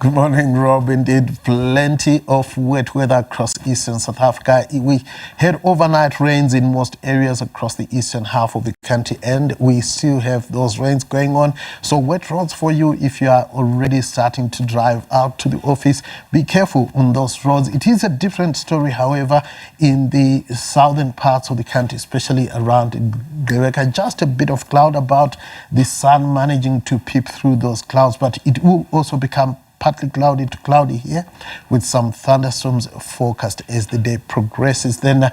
Good morning, Rob. Indeed, plenty of wet weather across eastern South Africa. We had overnight rains in most areas across the eastern half of the country, and we still have those rains going on. So wet roads for you if you are already starting to drive out to the office. Be careful on those roads. It is a different story, however, in the southern parts of the country, especially around Gqeberha. Just a bit of cloud about, the sun managing to peep through those clouds, but it will also become partly cloudy to cloudy here with some thunderstorms forecast as the day progresses. Then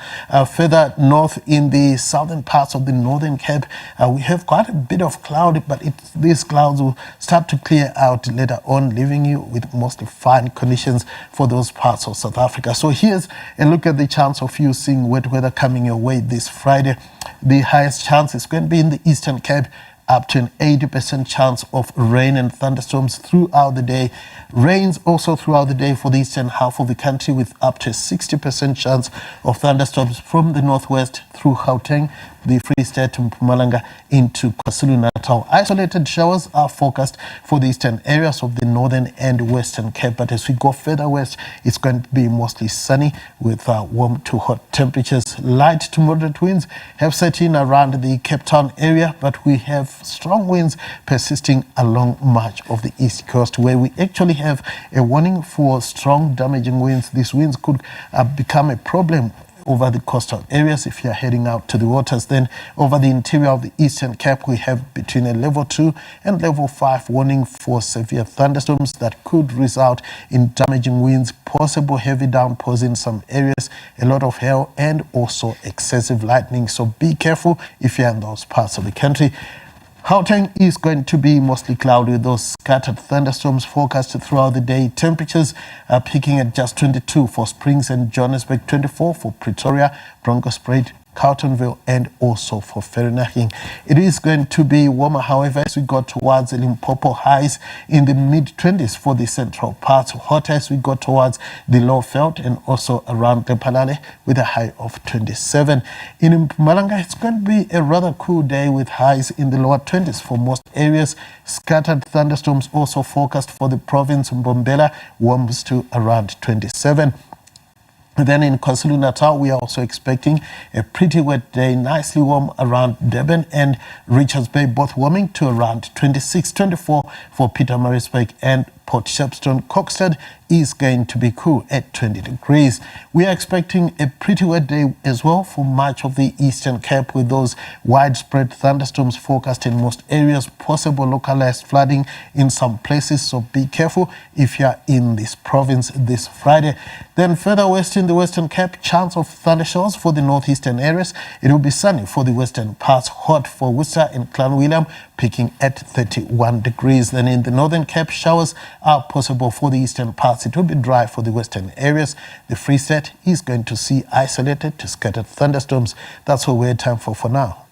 further north in the southern parts of the Northern Cape, we have quite a bit of cloud, but these clouds will start to clear out later on, leaving you with mostly fine conditions for those parts of South Africa. So here's a look at the chance of you seeing wet weather coming your way this Friday. The highest chance is going to be in the Eastern Cape, up to an 80% chance of rain and thunderstorms throughout the day. Rains also throughout the day for the eastern half of the country, with up to a 60% chance of thunderstorms from the northwest through Gauteng, the Free State, Mpumalanga into KwaZulu-Natal. Isolated showers are forecast for the eastern areas of the northern and western Cape, but as we go further west, it's going to be mostly sunny with warm to hot temperatures. Light to moderate winds have set in around the Cape Town area, but we have strong winds persisting along much of the east coast, where we actually have a warning for strong damaging winds. These winds could become a problem over the coastal areas if you're heading out to the waters. Then over the interior of the Eastern Cape, we have between a level 2 and level 5 warning for severe thunderstorms that could result in damaging winds, possible heavy downpours in some areas, a lot of hail, and also excessive lightning. So be careful if you're in those parts of the country. Gauteng is going to be mostly cloudy with those scattered thunderstorms forecasted throughout the day. Temperatures are peaking at just 22 for Springs and Johannesburg, 24 for Pretoria, Bronkhorstspruit, Carletonville, and also for Vereeniging. It is going to be warmer, however, as we go towards Limpopo. Highs in the mid-20s for the central parts. Hotter as we go towards the Lowveld and also around Lephalale with a high of 27. In Mpumalanga, it's going to be a rather cool day with highs in the lower 20s for most areas. Scattered thunderstorms also forecast for the province. Mbombela warms to around 27. Then in KwaZulu-Natal, we are also expecting a pretty wet day, nicely warm around Durban and Richards Bay, both warming to around 26, 24 for Pietermaritzburg and Port Shepstone. Kokstad is going to be cool at 20 degrees. We are expecting a pretty wet day as well for much of the Eastern Cape, with those widespread thunderstorms forecast in most areas, possible localized flooding in some places. So be careful if you are in this province this Friday. Then further west in the Western Cape, chance of thundershowers for the northeastern areas. It will be sunny for the western parts, hot for Worcester and Clanwilliam, peaking at 31 degrees. Then in the Northern Cape, showers are possible for the eastern parts. It will be dry for the western areas. The Free State is going to see isolated to scattered thunderstorms. That's all we have time for now.